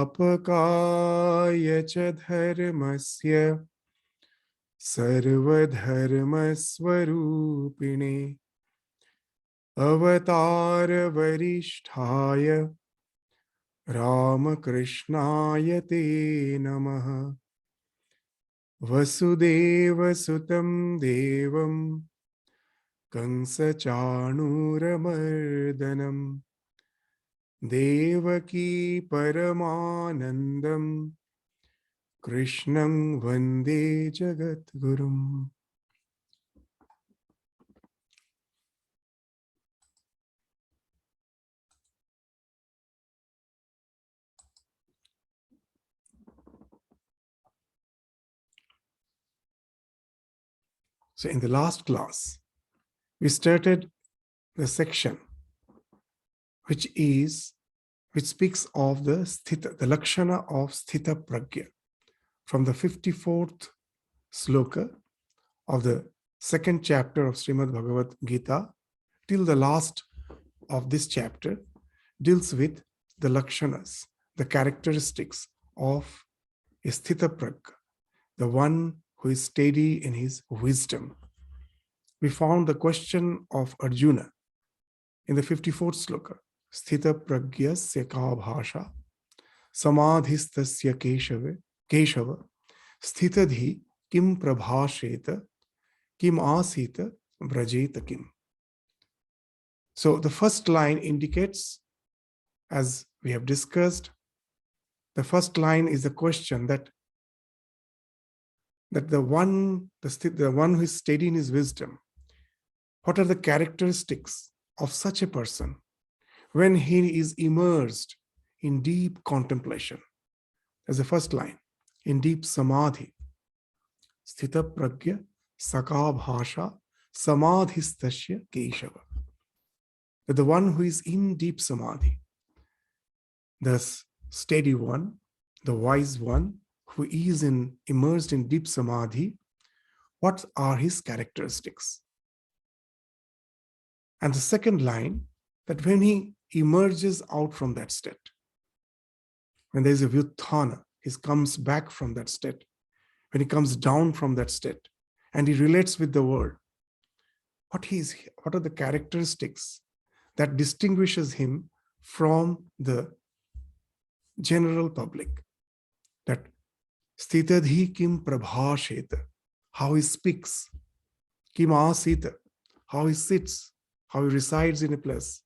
Sthapakaya cha dharmasya sarvadharmasvarupine Avatara varisthaya Ramakrishnaya te namaha Vasudeva sutam devam Kansa Chanuramardanam Devaki Paramanandam Krishnam Vande Jagat Gurum. So in the last class, we started the section which speaks of the sthita, the lakshana of sthita pragya, from the 54th sloka of the second chapter of Shrimad Bhagavad Gita till the last of this chapter deals with the lakshanas, the characteristics of a sthita pragya, the one who is steady in his wisdom. We found the question of Arjuna in the 54th sloka. Sthita pragyasya ka bhasha samadhistasya keshava sthitadhi kim prabhasheta kim asita vrajeta kim. So the first line indicates, as we have discussed, the first line is the question that the one who is steady in his wisdom, what are the characteristics of such a person when he is immersed in deep contemplation? That's the first line, in deep samadhi. Sthita pragya saka bhasha samadhistasya keshava. That the one who is in deep samadhi, the steady one, the wise one, who is immersed in deep samadhi, what are his characteristics? And the second line, that when he emerges out from that state, when there is a vyuthana, he comes back from that state, when he comes down from that state, and he relates with the world, what are the characteristics that distinguishes him from the general public? That Sthitadhi kim prabhasheta, how he speaks, kim asita, how he sits, how he resides in a place,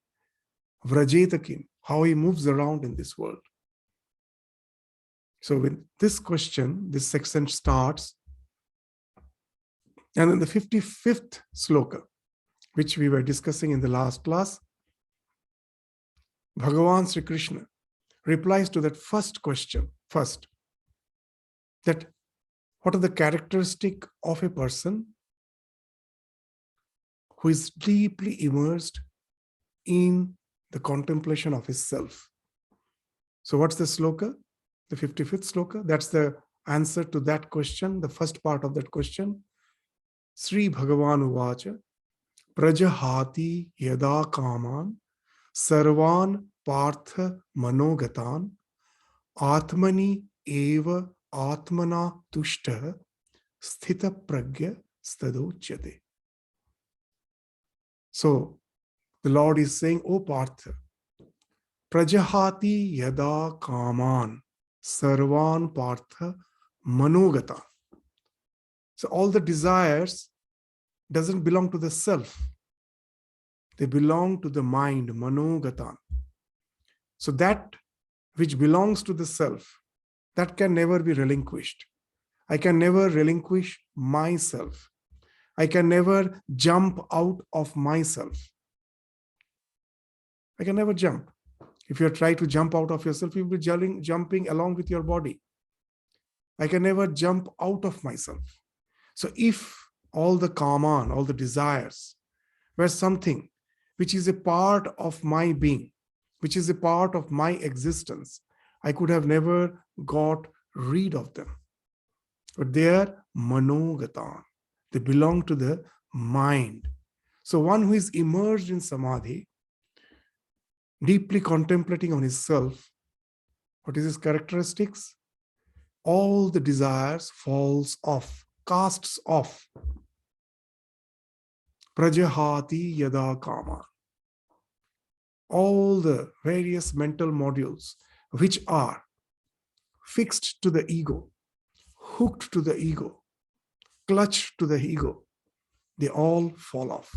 vrajeta kim, how he moves around in this world. So with this question, this section starts, and in the 55th sloka, which we were discussing in the last class, Bhagavan Sri Krishna replies to that first question first, that what are the characteristics of a person who is deeply immersed in the contemplation of his self. So what's the sloka? The 55th sloka? That's the answer to that question, the first part of that question. Sri Bhagavan Uvacha Prajahati yada kaman sarvan partha manogatan atmani eva atmana tushta sthita pragya stadochyate. So the Lord is saying, O Partha, Prajahati yada kaman sarvan partha manogata. So all the desires doesn't belong to the self. They belong to the mind, manogatan. So that which belongs to the self, that can never be relinquished. I can never relinquish myself. I can never jump out of myself. I can never jump. If you try to jump out of yourself, you'll be jumping along with your body. I can never jump out of myself. So if all the kaman, all the desires were something which is a part of my being, which is a part of my existence, I could have never got rid of them. But they are manogatan. They belong to the mind. So one who is immersed in samadhi, deeply contemplating on his self, What is its characteristics? All the desires falls off, casts off. Prajahati yada kama. All the various mental modules which are fixed to the ego, hooked to the ego, clutched to the ego, they all fall off.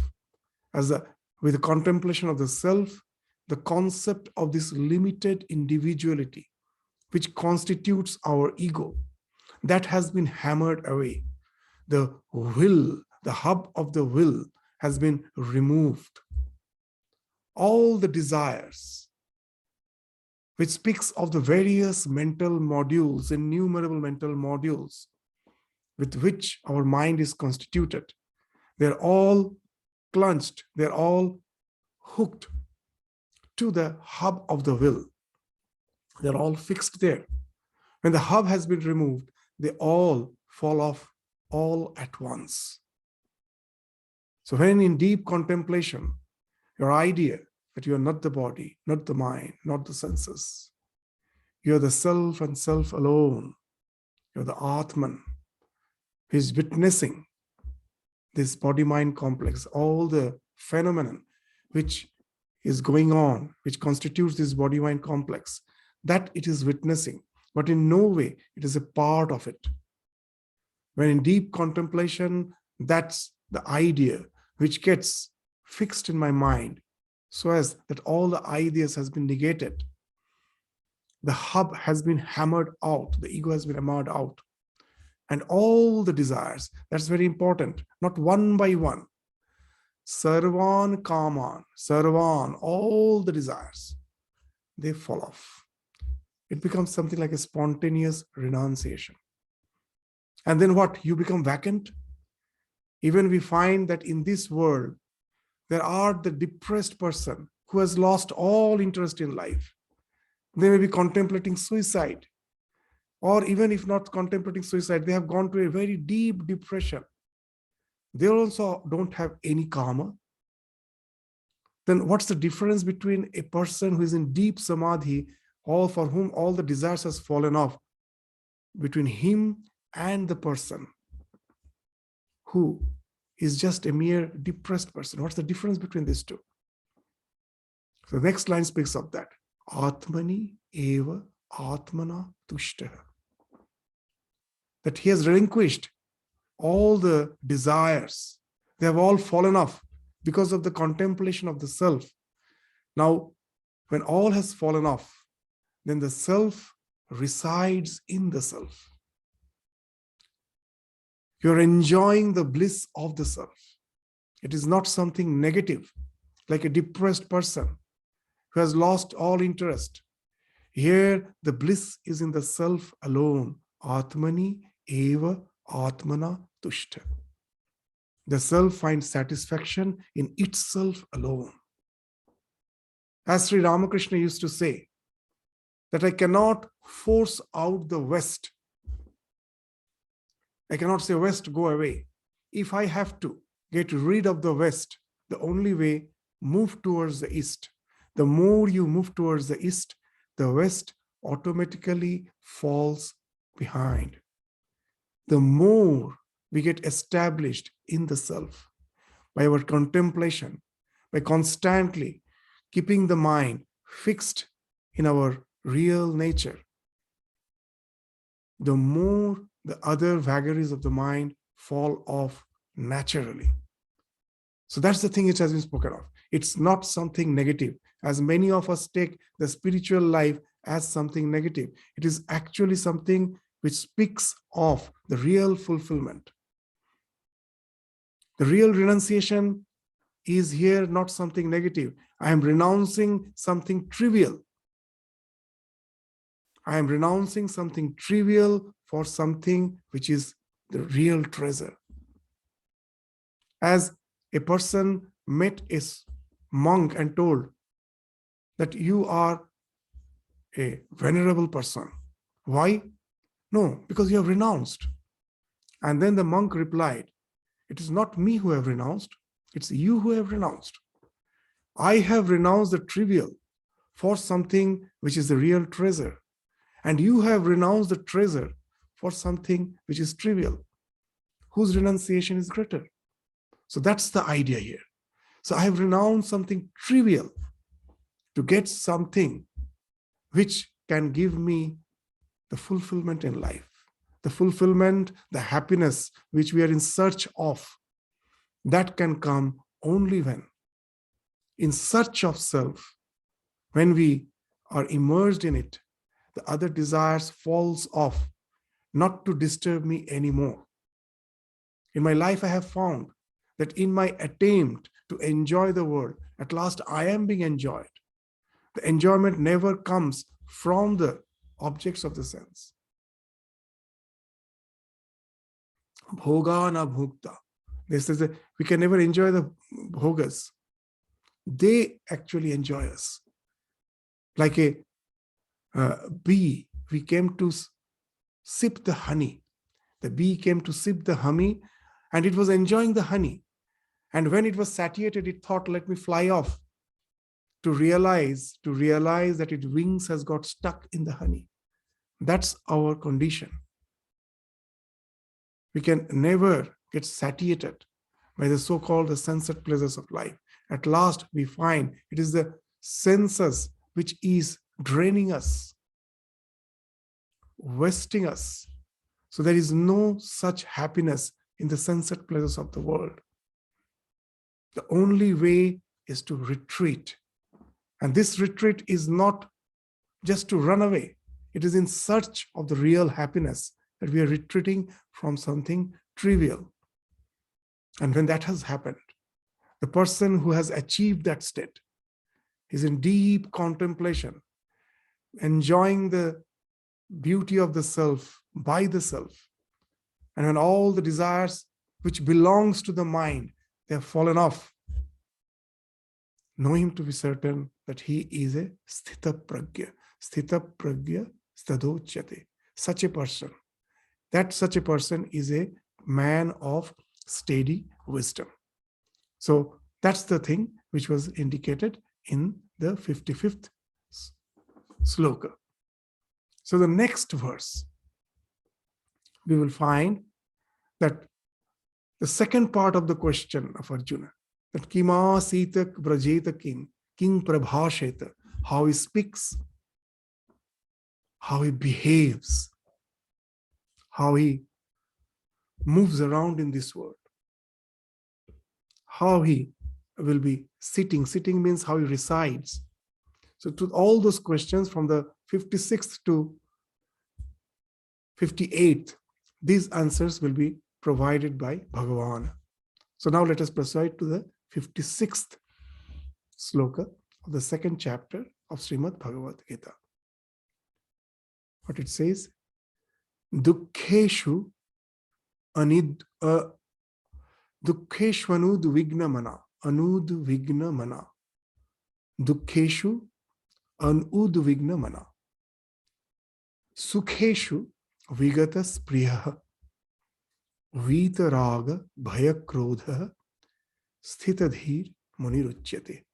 With the contemplation of the self, the concept of this limited individuality, which constitutes our ego, that has been hammered away. The will, the hub of the will, has been removed. All the desires, which speaks of the various mental modules, innumerable mental modules with which our mind is constituted, they're all clutched, they're all hooked to the hub of the will. They're all fixed there. When the hub has been removed, they all fall off all at once. So when in deep contemplation, your idea that you are not the body, not the mind, not the senses, you are the self and self alone, you're the Atman, who is witnessing this body-mind complex, all the phenomenon which is going on, which constitutes this body-mind complex, that it is witnessing, but in no way it is a part of it. When in deep contemplation, that's the idea which gets fixed in my mind, so as that all the ideas has been negated. The hub has been hammered out, the ego has been hammered out. And all the desires, that's very important, not one by one. Sarvan kaman, sarvan, all the desires, they fall off. It becomes something like a spontaneous renunciation. And then what? You become vacant. Even we find that in this world, there are the depressed person who has lost all interest in life. They may be contemplating suicide. Or even if not contemplating suicide, they have gone to a very deep depression. They also don't have any karma. Then what's the difference between a person who is in deep samadhi, or for whom all the desires has fallen off, between him and the person who is just a mere depressed person? What's the difference between these two? So the next line speaks of that. Atmani eva atmana tushtaha. That he has relinquished all the desires. They have all fallen off because of the contemplation of the self. Now, when all has fallen off, then the self resides in the self. You're enjoying the bliss of the self. It is not something negative, like a depressed person who has lost all interest. Here, the bliss is in the self alone. Atmani eva atmana tushta. The self finds satisfaction in itself alone. As Sri Ramakrishna used to say, that I cannot force out the West. I cannot say, West, go away. If I have to get rid of the West, the only way, move towards the East. The more you move towards the East, the West automatically falls behind. The more we get established in the self by our contemplation, by constantly keeping the mind fixed in our real nature, the more the other vagaries of the mind fall off naturally. So that's the thing which has been spoken of. It's not something negative, as many of us take the spiritual life as something negative. It is actually something which speaks of the real fulfillment. The real renunciation is here not something negative. I am renouncing something trivial. I am renouncing something trivial for something which is the real treasure. As a person met a monk and told that you are a venerable person. Why? No, because you have renounced. And then the monk replied, it is not me who have renounced, it's you who have renounced. I have renounced the trivial for something which is the real treasure. And you have renounced the treasure for something which is trivial. Whose renunciation is greater? So that's the idea here. So I have renounced something trivial to get something which can give me the fulfillment in life, the fulfillment, the happiness which we are in search of. That can come only when, in search of self, when we are immersed in it, the other desires falls off, not to disturb me anymore. In my life, I have found that in my attempt to enjoy the world, at last I am being enjoyed. The enjoyment never comes from the objects of the sense. Bhoga na bhukta. This is we can never enjoy the bhogas. They actually enjoy us. Like a bee, we came to sip the honey. The bee came to sip the honey and it was enjoying the honey. And when it was satiated, it thought, let me fly off, to realize that its wings has got stuck in the honey. That's our condition. We can never get satiated by the so-called the sensate pleasures of life. At last, we find it is the senses which is draining us, wasting us. So there is no such happiness in the sensate pleasures of the world. The only way is to retreat. And this retreat is not just to run away. It is in search of the real happiness that we are retreating from something trivial. And when that has happened, the person who has achieved that state is in deep contemplation, enjoying the beauty of the self by the self. And when all the desires which belongs to the mind, they have fallen off, know him to be certain that he is a sthita pragya. Sthita pragya stadochyate. Such a person. That such a person is a man of steady wisdom. So that's the thing which was indicated in the 55th sloka. So the next verse, we will find that the second part of the question of Arjuna, that kima sita brajeta king prabhasheta, how he speaks, how he behaves, how he moves around in this world, how he will be sitting. Sitting means how he resides. So to all those questions from the 56th to 58th, these answers will be provided by Bhagavan. So now let us proceed to the 56th sloka of the second chapter of Shrimad Bhagavad Gita. What it says, Dukkheshu Dukkheshvanud vignamana, anud vignamana. Dukkheshu anud vignamana. Sukheshu vigata spriyaha. Vitaraga bhayakrodha sthitadhir muniruchyate.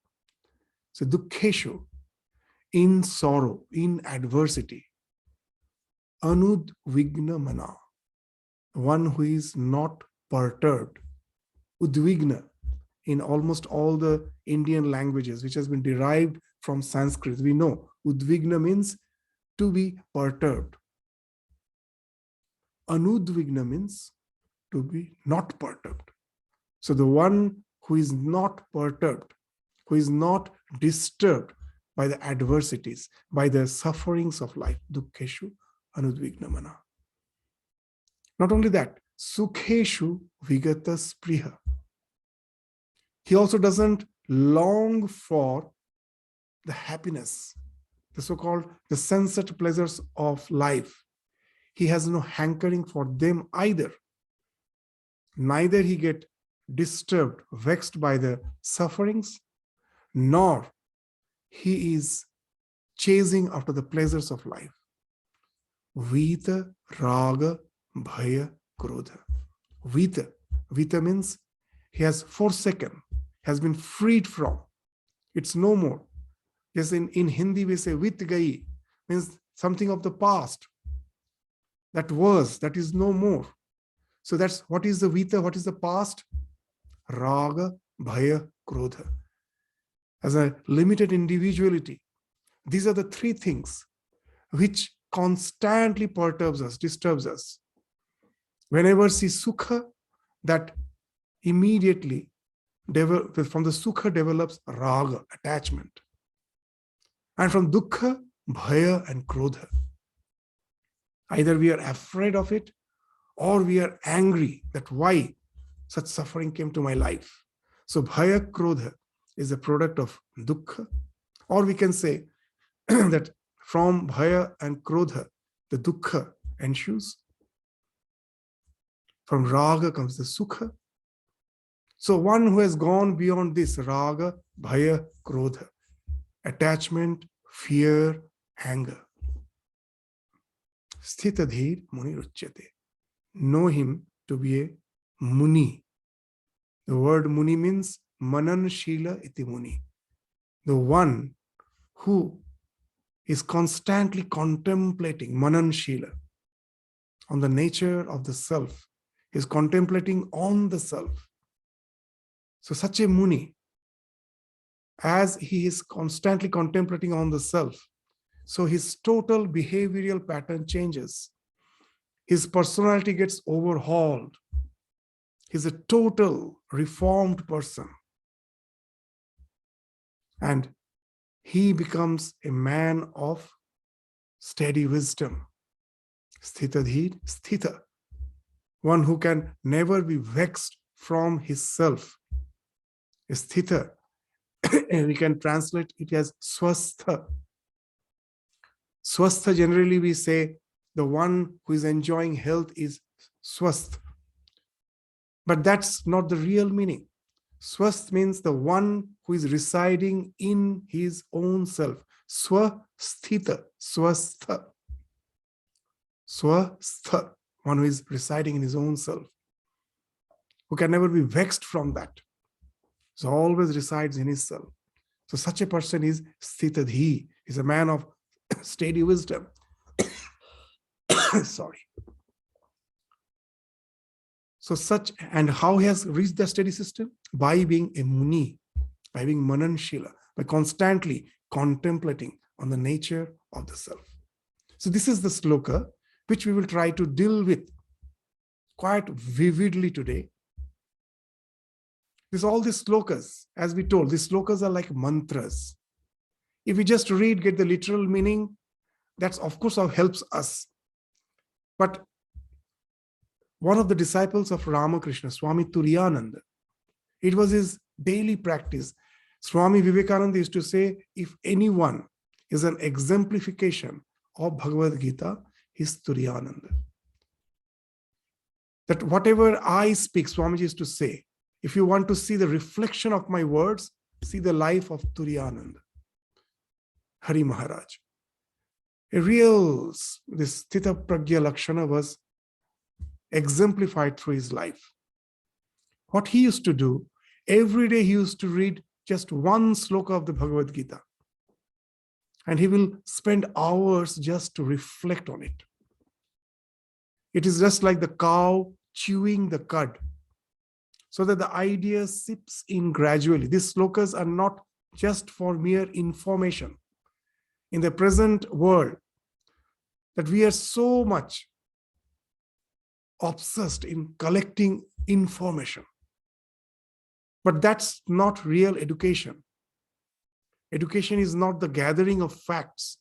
So dukkheshu, in sorrow, in adversity. Anud vignamana, one who is not perturbed. Udvigna, in almost all the Indian languages, which has been derived from Sanskrit, we know udvigna means to be perturbed. Anudvigna means to be not perturbed. So the one who is not perturbed, who is not disturbed by the adversities, by the sufferings of life, dukkheshu anudvignamana. Not only that, sukheshu vigata spriha. He also doesn't long for the happiness, the so-called the sensate pleasures of life. He has no hankering for them either. Neither he get disturbed, vexed by the sufferings, nor he is chasing after the pleasures of life. Vita, raga, bhaya, krodha. Vita means he has forsaken, has been freed from. It's no more. Yes, in Hindi we say vit gai, means something of the past that was, that is no more. So that's what is the Vita, what is the past? Raga, Bhaya, Krodha. As a limited individuality, these are the three things which constantly perturbs us, disturbs us. Whenever see Sukha, that immediately from the Sukha develops Raga, attachment. And from Dukkha, Bhaya and Krodha. Either we are afraid of it or we are angry that why such suffering came to my life. So Bhaya, Krodha is a product of Dukkha. Or we can say that from Bhaya and Krodha, the Dukkha ensues. From Raga comes the Sukha. So one who has gone beyond this, Raga, Bhaya, Krodha, attachment, fear, anger. Sthitadhir Muni Ruchyate. Know him to be a Muni. The word Muni means Manan Shila iti Muni. The one who is constantly contemplating, Manan Shila, on the nature of the self, is contemplating on the self. So such a Muni, as he is constantly contemplating on the self, so his total behavioral pattern changes. His personality gets overhauled. He's a total reformed person. And he becomes a man of steady wisdom. Sthitadhir, sthita. One who can never be vexed from his self. Sthita, and we can translate it as swastha. Swastha, generally we say the one who is enjoying health is swasth. But that's not the real meaning. Swasth means the one who is residing in his own self. Swasthita, swastha. Swastha, one who is residing in his own self, who can never be vexed from that. So always resides in his self. So such a person is sthitadhi, is a man of steady wisdom. Sorry. So such, and how he has reached the steady system? By being a Muni, by being Mananshila, by constantly contemplating on the nature of the self. So this is the sloka which we will try to deal with quite vividly today. All these slokas, as we told, these slokas are like mantras. If we just read, get the literal meaning, that's of course how helps us. But one of the disciples of Ramakrishna, Swami Turiyananda, it was his daily practice. Swami Vivekananda used to say, if anyone is an exemplification of Bhagavad Gita, he's Turiyananda. That whatever I speak, Swamiji used to say, if you want to see the reflection of my words, see the life of Turiyananda, Hari Maharaj. A real, this Sthita Pragya Lakshana was exemplified through his life. What he used to do, every day he used to read just one sloka of the Bhagavad Gita. And he will spend hours just to reflect on it. It is just like the cow chewing the cud, so that the idea sips in gradually. These slokas are not just for mere information. In the present world, that we are so much obsessed in collecting information. But that's not real education. Education is not the gathering of facts.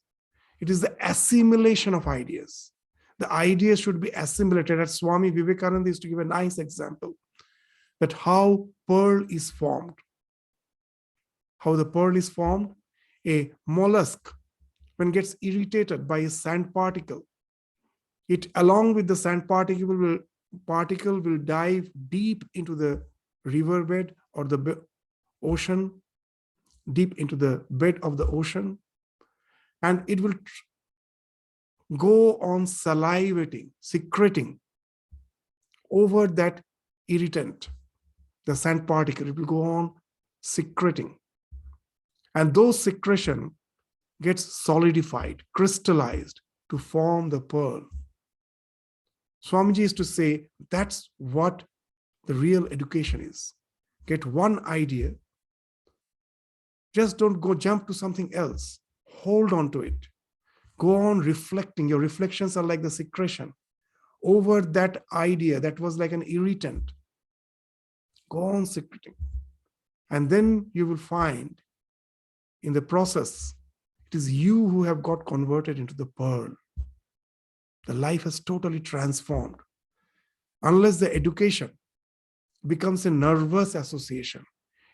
It is the assimilation of ideas. The ideas should be assimilated. As Swami Vivekananda used to give a nice example, that how pearl is formed. How the pearl is formed, a mollusk, when it gets irritated by a sand particle, it along with the sand particle will dive deep into the riverbed or the ocean, deep into the bed of the ocean, and it will go on salivating, secreting over that irritant, the sand particle. It will go on secreting. And those secretion gets solidified, crystallized, to form the pearl. Swamiji used to say, that's what the real education is. Get one idea, just don't go jump to something else. Hold on to it. Go on reflecting. Your reflections are like the secretion over that idea that was like an irritant. Go on secreting. And then you will find in the process, it is you who have got converted into the pearl. The life has totally transformed. Unless the education becomes a nervous association,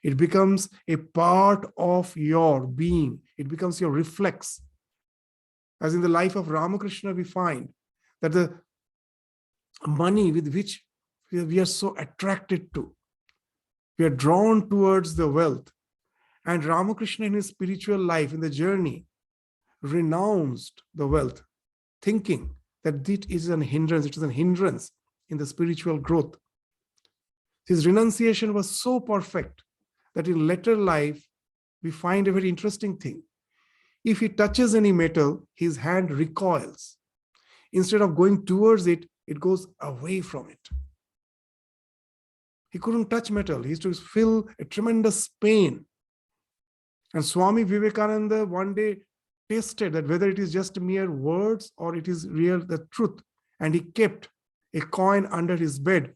it becomes a part of your being, it becomes your reflex. As in the life of Ramakrishna, we find that the money with which we are so attracted to, we are drawn towards the wealth. And Ramakrishna in his spiritual life, in the journey, renounced the wealth, thinking that it is a hindrance in the spiritual growth. His renunciation was so perfect that in later life, we find a very interesting thing. If he touches any metal, his hand recoils. Instead of going towards it, it goes away from it. He couldn't touch metal. He used to feel a tremendous pain. And Swami Vivekananda one day tested that whether it is just mere words or it is real, the truth. And he kept a coin under his bed.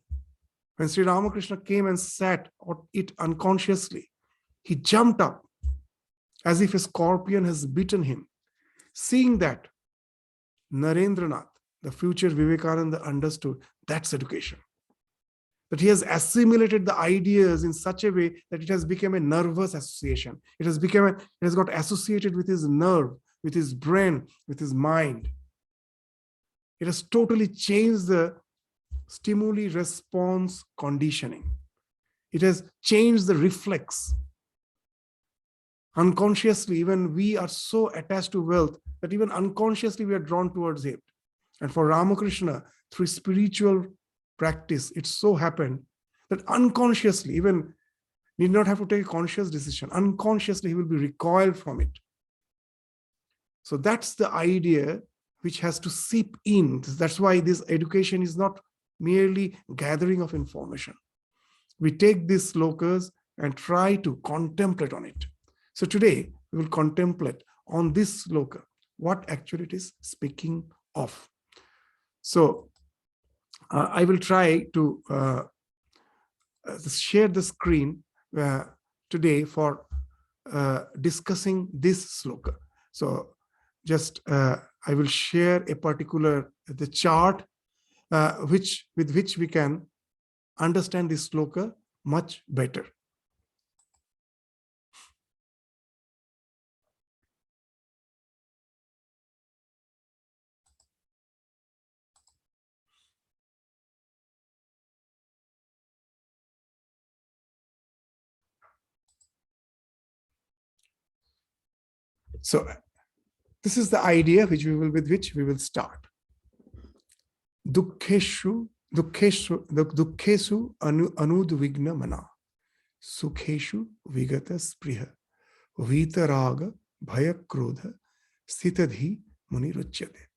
When Sri Ramakrishna came and sat on it unconsciously, he jumped up as if a scorpion has bitten him. Seeing that, Narendranath, the future Vivekananda, understood that's education. That he has assimilated the ideas in such a way that it has become a nervous association. It has got associated with his nerve, with his brain, with his mind. It has totally changed the stimuli response conditioning. It has changed the reflex. Unconsciously, even we are so attached to wealth that even unconsciously we are drawn towards it. And for Ramakrishna, through spiritual practice, it so happened that unconsciously, even need not have to take a conscious decision, unconsciously he will be recoiled from it. So that's the idea which has to seep in. That's why this education is not merely gathering of information. We take these slokas and try to contemplate on it. So today we will contemplate on this sloka, what actually it is speaking of. So I will try to share the screen today for discussing this sloka. So just I will share a particular the chart with which we can understand this sloka much better. So this is the idea with which we will start. Dukkeshu anudvigna mana, sukheshu vigata spriha, vitaraga bhaya krodha, sthitadhi muniruchyate.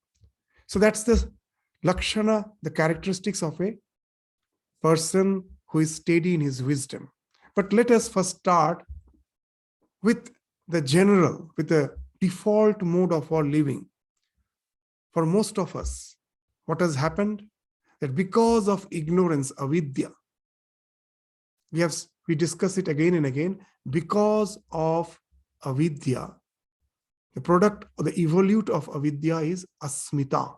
So that's the lakshana, the characteristics of a person who is steady in his wisdom. But let us first start with the general, with the default mode of our living. For most of us, what has happened? That because of ignorance, avidya, we discuss it again and again, because of avidya, the product or the evolute of avidya is asmita.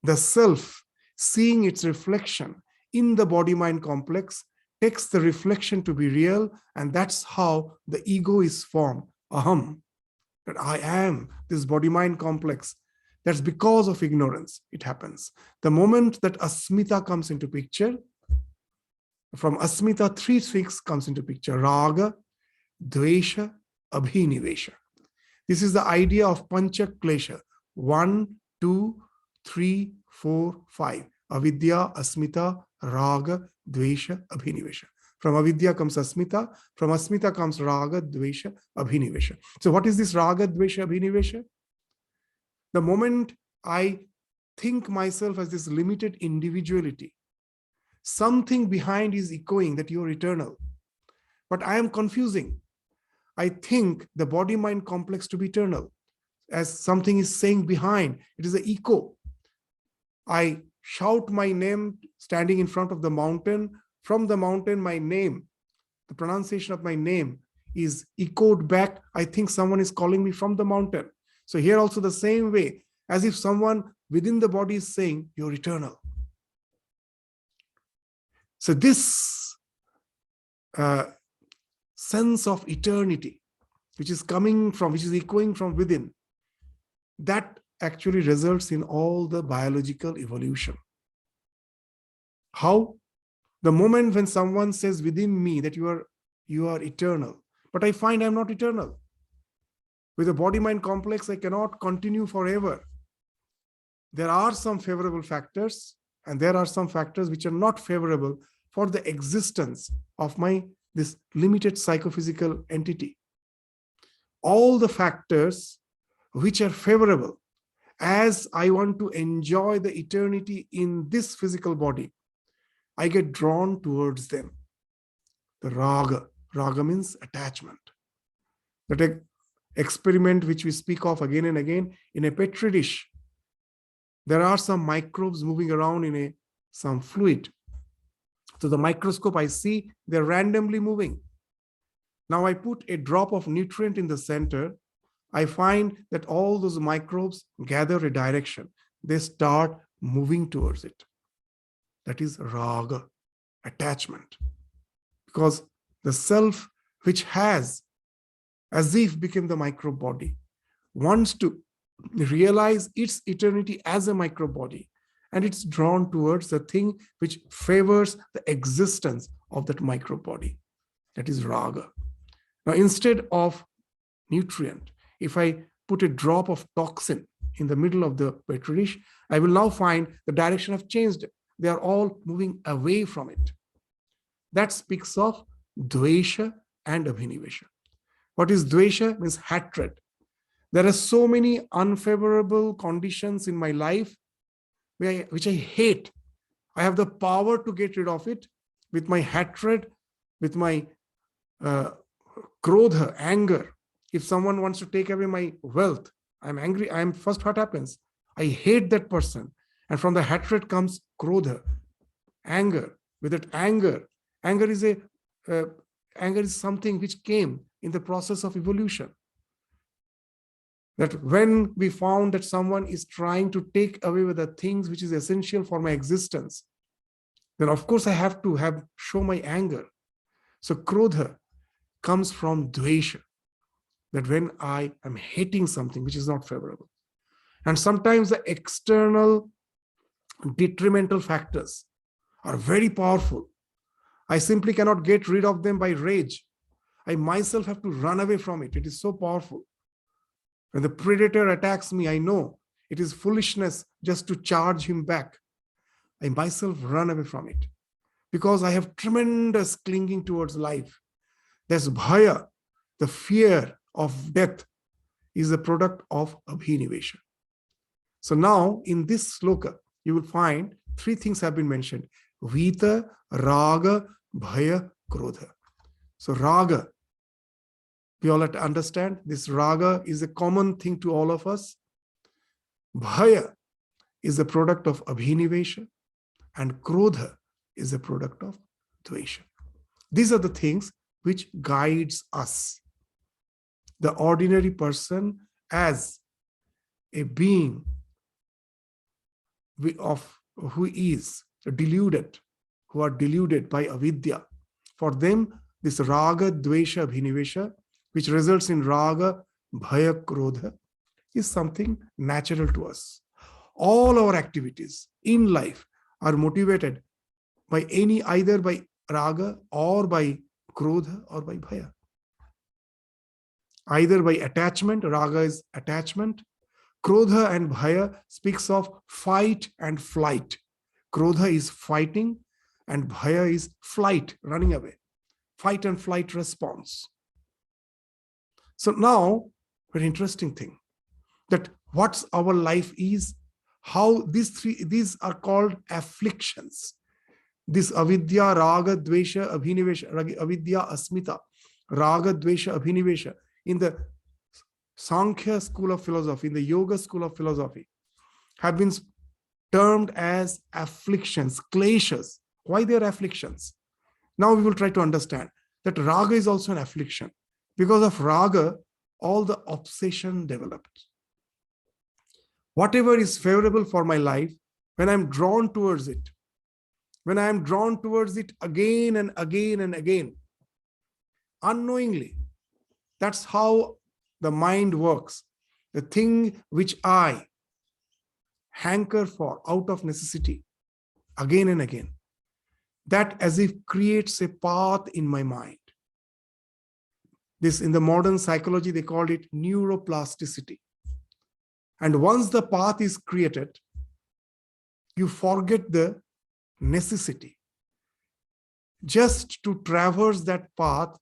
The self, seeing its reflection in the body-mind complex, takes the reflection to be real, and that's how the ego is formed, aham, that I am this body-mind complex. That's because of ignorance, it happens. The moment that asmita comes into picture, from asmita, three things comes into picture: raga, dvesha, abhinivesha. This is the idea of pancha klesha: 1, 2, 3, 4, 5. Avidya, asmita, raga, dvesha, abhinivesha. From avidya comes asmita, from asmita comes raga, dvesha, abhinivesha. So what is this raga, dvesha, abhinivesha? The moment I think myself as this limited individuality. Something behind is echoing that you are eternal. But I am confusing. I think the body-mind complex to be eternal, as something is saying behind. It is an echo. I shout my name standing in front of the mountain. From the mountain, my name, the pronunciation of my name is echoed back. I think someone is calling me from the mountain. So here also the same way, as if someone within the body is saying, you're eternal. So this sense of eternity, which is coming from, which is echoing from within, that actually results in all the biological evolution. How? The moment when someone says within me that you are eternal, but I find I'm not eternal. With a body-mind complex, I cannot continue forever. There are some favorable factors, and there are some factors which are not favorable for the existence of this limited psychophysical entity. All the factors which are favorable, as I want to enjoy the eternity in this physical body, I get drawn towards them. The raga. Raga means attachment. That experiment which we speak of again and again, in a petri dish, there are some microbes moving around in some fluid. So the microscope, I see they're randomly moving. Now I put a drop of nutrient in the center. I find that all those microbes gather a direction. They start moving towards it. That is raga, attachment. Because the self, which has as if become the microbe body, wants to realize its eternity as a microbe body, and it's drawn towards the thing which favors the existence of that microbe body. That is raga. Now, instead of nutrient, if I put a drop of toxin in the middle of the petri dish, I will now find the direction have changed. They are all moving away from it. That speaks of dvesha and abhinivesha. What is dvesha? Means hatred. There are so many unfavorable conditions in my life which I hate. I have the power to get rid of it with my hatred, with my krodha, anger. If someone wants to take away my wealth, I'm angry. First, what happens? I hate that person. And from the hatred comes krodha, anger. With that anger is something which came in the process of evolution. That when we found that someone is trying to take away with the things which is essential for my existence, then of course I have to show my anger. So krodha comes from dvesha, that when I am hating something which is not favorable. And sometimes the external detrimental factors are very powerful. I simply cannot get rid of them by rage. I myself have to run away from it. It is so powerful. When the predator attacks me, I know it is foolishness just to charge him back. I myself run away from it because I have tremendous clinging towards life. There's bhaya, the fear of death, is a product of abhinivesha. So now in this sloka, you will find three things have been mentioned: vita, raga, bhaya, krodha. So raga, we all have to understand this raga is a common thing to all of us. Bhaya is a product of abhinivesha, and krodha is a product of dvesha. These are the things which guides us. The ordinary person as a being who is deluded, who are deluded by avidya. For them, this raga, dvesha, abhinivesha, which results in raga, bhaya, krodha, is something natural to us. All our activities in life are motivated by either by raga or by krodha or by bhaya. Either by attachment, raga is attachment. Krodha and bhaya speaks of fight and flight. Krodha is fighting and bhaya is flight, running away. Fight and flight response. So now, very interesting thing, that what's our life is How these are called afflictions. This avidya, raga, dvesha, abhinivesha, avidya, asmita, raga, dvesha, abhinivesha. In the Sankhya school of philosophy, in the Yoga school of philosophy, have been termed as afflictions, kleshas. Why they are afflictions? Now we will try to understand that raga is also an affliction. Because of raga, all the obsession developed. Whatever is favorable for my life, when I'm drawn towards it, when I am drawn towards it again and again and again, unknowingly, that's how the mind works. The thing which I hanker for out of necessity, again and again, that as if creates a path in my mind. This, in the modern psychology, they call it neuroplasticity. And once the path is created, you forget the necessity. Just to traverse that path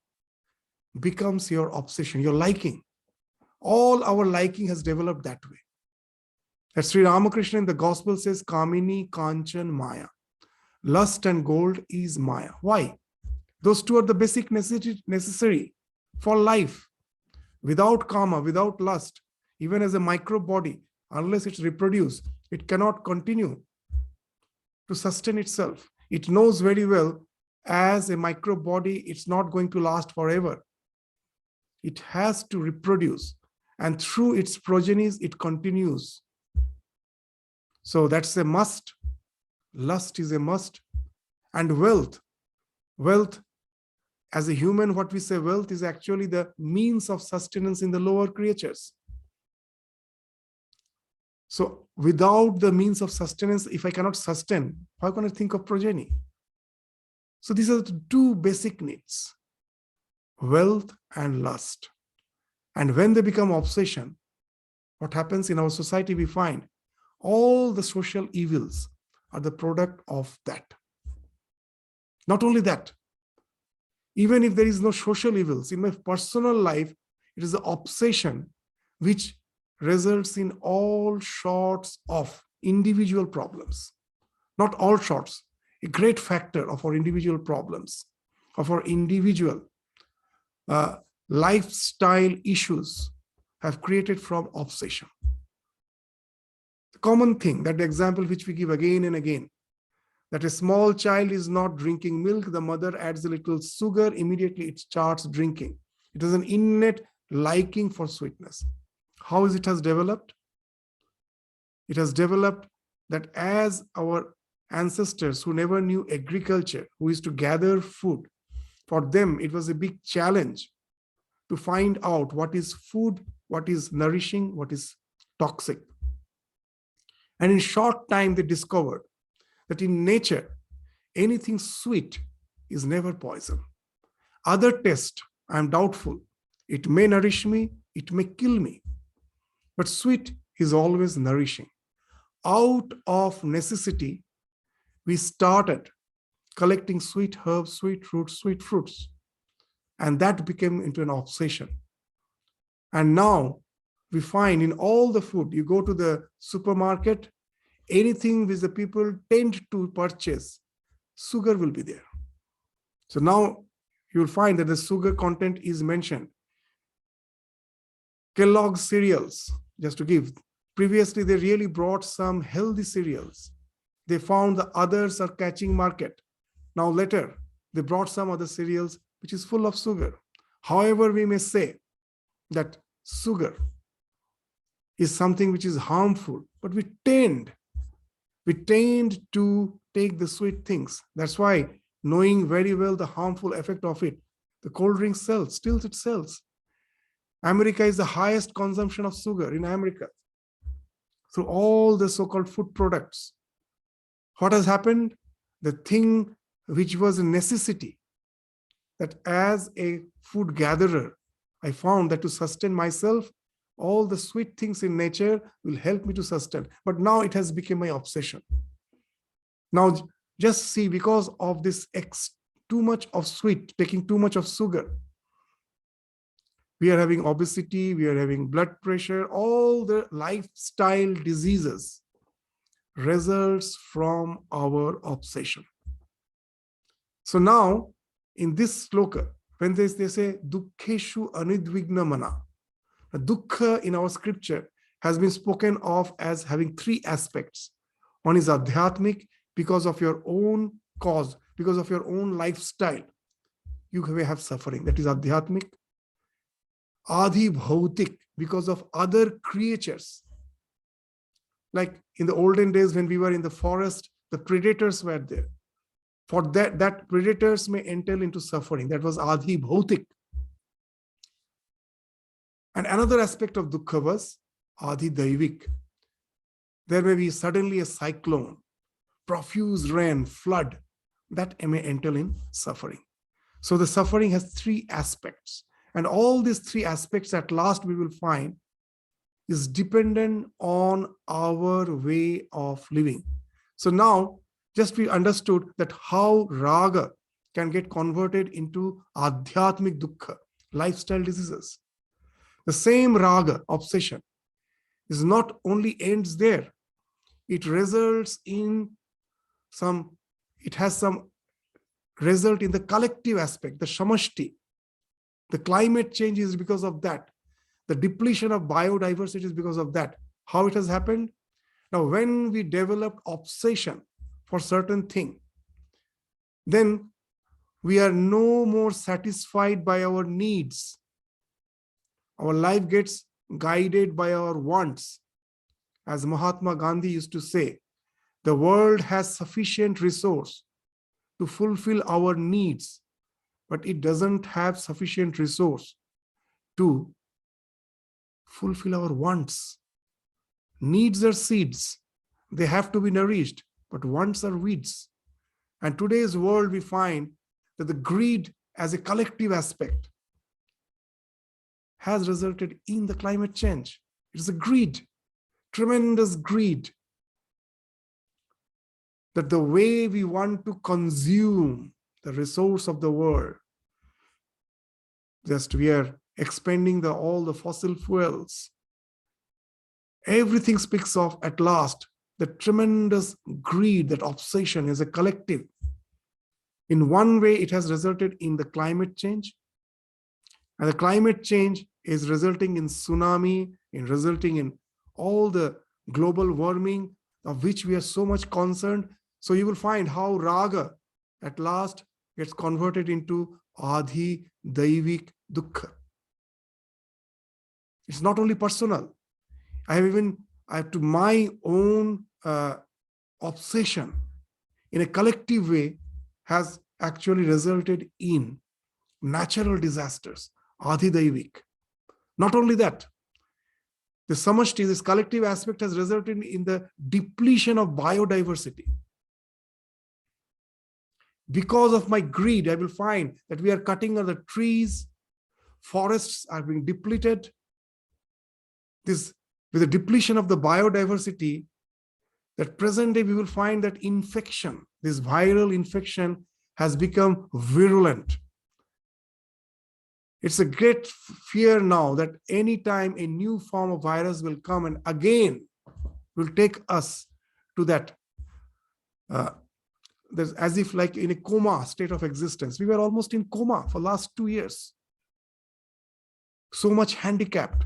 becomes your obsession, your liking. All our liking has developed that way. As Sri Ramakrishna in the Gospel says, Kamini, Kanchan, Maya. Lust and gold is Maya. Why? Those two are the basic necessary for life. Without kama, without lust, even as a microbe body, unless it's reproduced, it cannot continue to sustain itself. It knows very well, as a microbe body, it's not going to last forever. It has to reproduce, and through its progenies, it continues. So that's a must. Lust is a must. And wealth. Wealth, as a human, what we say wealth is actually the means of sustenance in the lower creatures. So without the means of sustenance, if I cannot sustain, how can I think of progeny? So these are the two basic needs, wealth and lust. And when they become obsession, what happens in our society, we find all the social evils are the product of that. Not only that, even if there is no social evils, in my personal life, it is the obsession which results in all sorts of individual problems. Not all sorts, a great factor of our individual problems, of our individual lifestyle issues have created from obsession. The common thing, that the example which we give again and again, that a small child is not drinking milk, the mother adds a little sugar, immediately it starts drinking. It is an innate liking for sweetness. How is it has developed? It has developed that as our ancestors who never knew agriculture, who used to gather food, for them it was a big challenge to find out what is food, what is nourishing, what is toxic. And in short time, they discovered that in nature, anything sweet is never poison. Other taste, I am doubtful. It may nourish me, it may kill me. But sweet is always nourishing. Out of necessity, we started collecting sweet herbs, sweet fruits. And that became into an obsession. And now we find in all the food, you go to the supermarket, anything which the people tend to purchase, sugar will be there. So now you will find that the sugar content is mentioned. Kellogg's cereals, just to give. Previously, they really brought some healthy cereals. They found the others are catching market. Now later, they brought some other cereals which is full of sugar. However, we may say that sugar is something which is harmful, but we tend to take the sweet things. That's why, knowing very well the harmful effect of it, the cold drink sells. America is the highest consumption of sugar in America. Through all the so-called food products. What has happened? The thing which was a necessity, that as a food gatherer, I found that to sustain myself, all the sweet things in nature will help me to sustain. But now it has become my obsession. Now just see, because of this too much of sweet, taking too much of sugar, we are having obesity, we are having blood pressure, all the lifestyle diseases results from our obsession. So now, in this sloka, when they say dukkeshu anidvigna mana, dukkha in our scripture has been spoken of as having three aspects. One is adhyatmic, because of your own cause, because of your own lifestyle, you may have suffering. That is adhyatmic. Adi bhautik, because of other creatures. Like in the olden days when we were in the forest, the predators were there. For that predators may entail into suffering. That was adi bhautik. And another aspect of dukkha was adi daivik. There may be suddenly a cyclone, profuse rain, flood, that may entail in suffering. So the suffering has three aspects. And all these three aspects at last we will find is dependent on our way of living. So now just we understood that how raga can get converted into adhyatmic dukkha, lifestyle diseases. The same raga, obsession, is not only ends there, it results in it has some result in the collective aspect, the samashti. The climate change is because of that. The depletion of biodiversity is because of that. How it has happened? Now, when we develop obsession for certain thing, then we are no more satisfied by our needs. Our life gets guided by our wants. As Mahatma Gandhi used to say, the world has sufficient resource to fulfill our needs, but it doesn't have sufficient resource to fulfill our wants. Needs are seeds. They have to be nourished, but wants are weeds. And today's world, we find that the greed as a collective aspect has resulted in the climate change. It is a greed, tremendous greed, that the way we want to consume the resource of the world, just we are expending all the fossil fuels. Everything speaks of, at last, the tremendous greed, that obsession is a collective. In one way, it has resulted in the climate change. And the climate change is resulting in tsunami, resulting in all the global warming of which we are so much concerned. So you will find how raga at last gets converted into adhi daivik dukkha. It's not only personal. I have to my own obsession in a collective way has actually resulted in natural disasters, adhi daivik. Not only that, the samashti, this collective aspect, has resulted in the depletion of biodiversity. Because of my greed, I will find that we are cutting the trees, forests are being depleted. With the depletion of the biodiversity, that present day we will find that infection, this viral infection, has become virulent. It's a great fear now that anytime a new form of virus will come and again will take us to that, there's as if like in a coma state of existence. We were almost in coma for last 2 years. So much handicapped,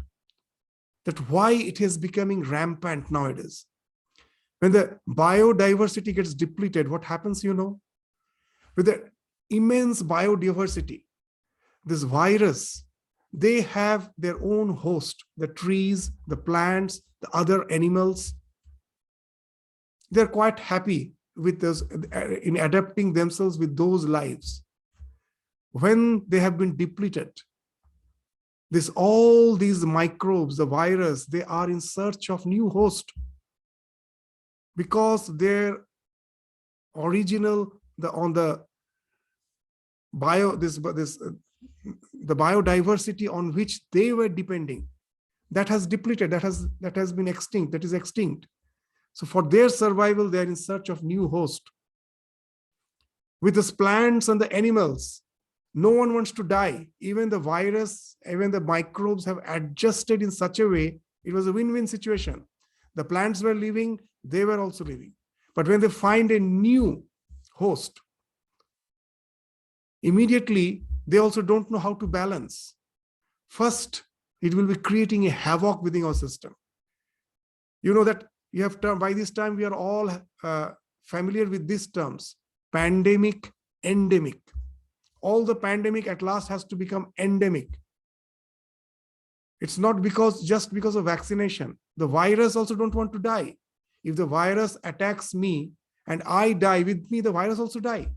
that why it is becoming rampant nowadays. When the biodiversity gets depleted, what happens, with the immense biodiversity, this virus, they have their own host, the trees, the plants, the other animals. They're quite happy with this, in adapting themselves with those lives. When they have been depleted, all these microbes, the virus, they are in search of new host, because their original, the biodiversity on which they were depending, that has depleted, that has been extinct, that is extinct. So for their survival, they are in search of new host. With the plants and the animals, no one wants to die. Even the virus, even the microbes have adjusted in such a way, it was a win-win situation. The plants were living, they were also living. But when they find a new host, immediately they also don't know how to balance. First, it will be creating a havoc within our system. You know that you have term, by this time we are all familiar with these terms: pandemic, endemic. All the pandemic at last has to become endemic. It's not just because of vaccination. The virus also don't want to die. If the virus attacks me and I die with me, the virus also die.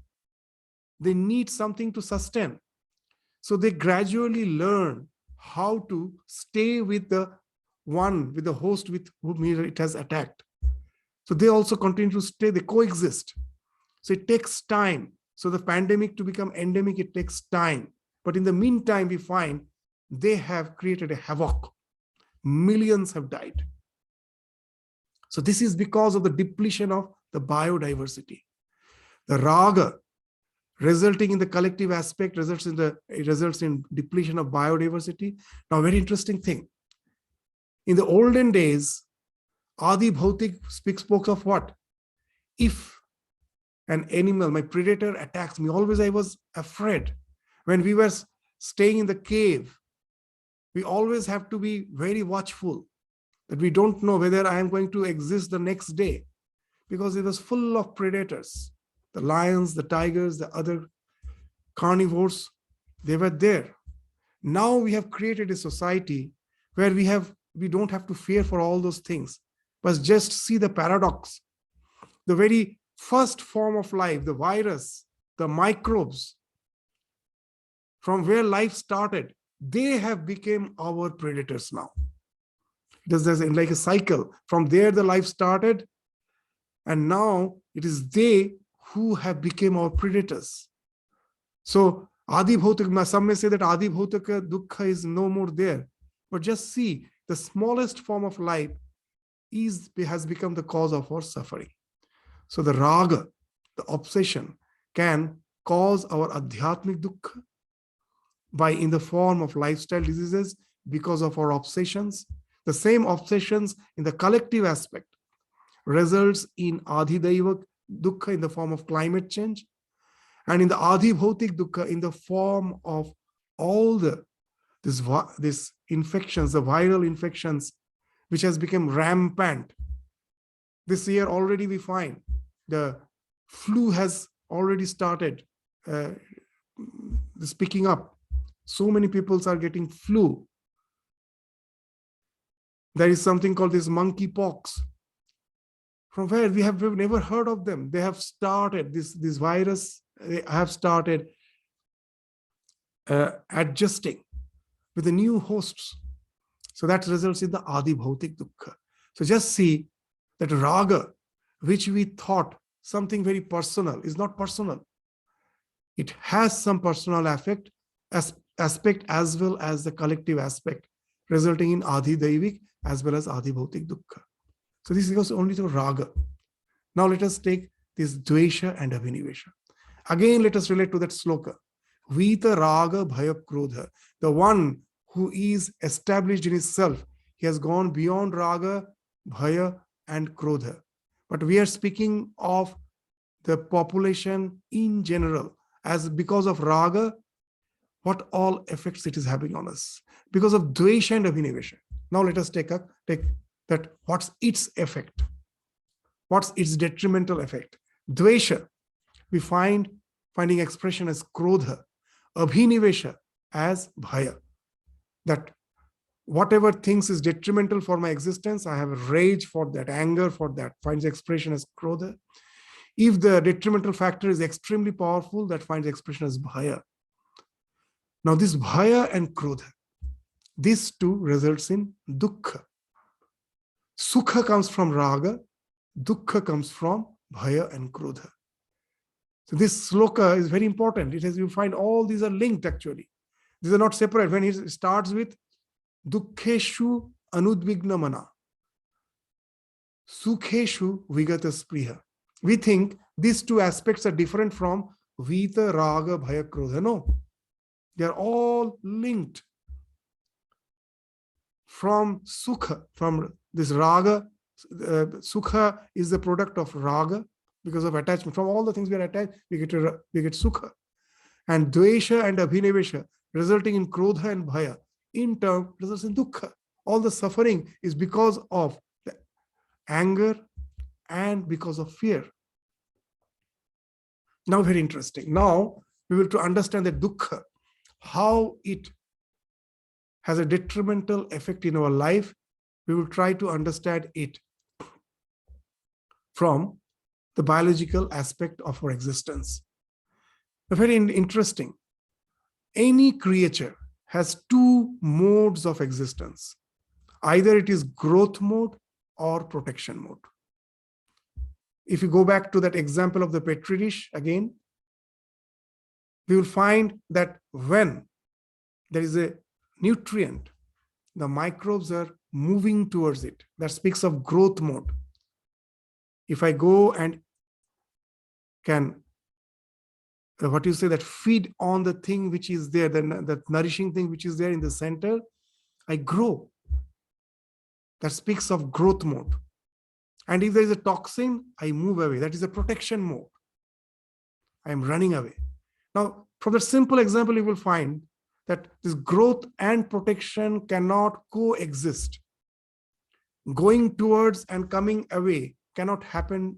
They need something to sustain. So they gradually learn how to stay with the host with whom it has attacked. So they also continue to stay, they coexist. So it takes time. So the pandemic to become endemic, it takes time. But in the meantime, we find they have created a havoc. Millions have died. So this is because of the depletion of the biodiversity. The raga resulting in the collective aspect results in depletion of biodiversity. Now, very interesting thing. In the olden days, Adi Bhautik spoke of what? If an animal, my predator attacks me, always I was afraid. When we were staying in the cave, we always have to be very watchful that we don't know whether I am going to exist the next day, because it was full of predators. The lions, the tigers, the other carnivores, they were there. Now we have created a society where we don't have to fear for all those things, but just see the paradox. The very first form of life, the virus, the microbes, from where life started, they have become our predators now. It is like a cycle. From there, the life started, and now it is they who have become our predators. So, Adi Bhautika, some may say that Adi Bhautika Dukkha is no more there. But just see, the smallest form of life has become the cause of our suffering. So the raga, the obsession, can cause our adhyatmic dukkha in the form of lifestyle diseases because of our obsessions. The same obsessions in the collective aspect results in adhidaiva dukkha in the form of climate change, and in the adhibhautik dukkha in the form of all these infections, the viral infections, which has become rampant. This year already we find the flu has already started picking up. So many people are getting flu. There is something called this monkeypox, from where we've never heard of them. They have started, this virus, they have started adjusting with the new hosts. So that results in the Adi Bhautik Dukkha. So just see that raga, which we thought something very personal, is not personal. It has some personal aspect as well as the collective aspect, resulting in Adi Daivik as well as Adi Bhautik Dukkha. So this goes only to raga. Now let us take this dvesha and abhinivesha. Again, let us relate to that sloka. Vita raga bhaya krodha. The one who is established in himself, he has gone beyond raga, bhaya, and krodha. But we are speaking of the population in general, as because of raga, what all effects it is having on us. Because of dvesha and abhinivesha. Now let us take that. What's its effect? What's its detrimental effect? Dvesha, we finding expression as krodha, abhinivesha as bhaya. That whatever things is detrimental for my existence, I have a rage for that, anger for that, finds expression as krodha. If the detrimental factor is extremely powerful, that finds expression as bhaya. Now this bhaya and krodha, these two results in dukkha. Sukha comes from raga, dukkha comes from bhaya and krodha. So this sloka is very important. You find all these are linked actually. These are not separate. When he starts with dukkheshu anudvigna mana, sukheshu vigata spriha. We think these two aspects are different from vita, raga, bhaya, krodha. No, they are all linked. From sukha, from this raga, Sukha is the product of raga because of attachment. From all the things we are attached, we get sukha. And dvesha and abhinivesha, resulting in krodha and bhaya, in turn results in dukkha. All the suffering is because of the anger and because of fear. Now, very interesting. Now, we will to understand that dukkha, how it has a detrimental effect in our life. We will try to understand it from the biological aspect of our existence. Very interesting. Any creature has two modes of existence. Either it is growth mode or protection mode. If you go back to that example of the petri dish again, we will find that when there is a nutrient, the microbes are moving towards it. That speaks of growth mode. If I go and can, that feed on the thing which is there, that nourishing thing which is there in the center, I grow. That speaks of growth mode. And if there is a toxin, I move away. That is a protection mode. I am running away. Now, from the simple example, you will find that this growth and protection cannot coexist. Going towards and coming away cannot happen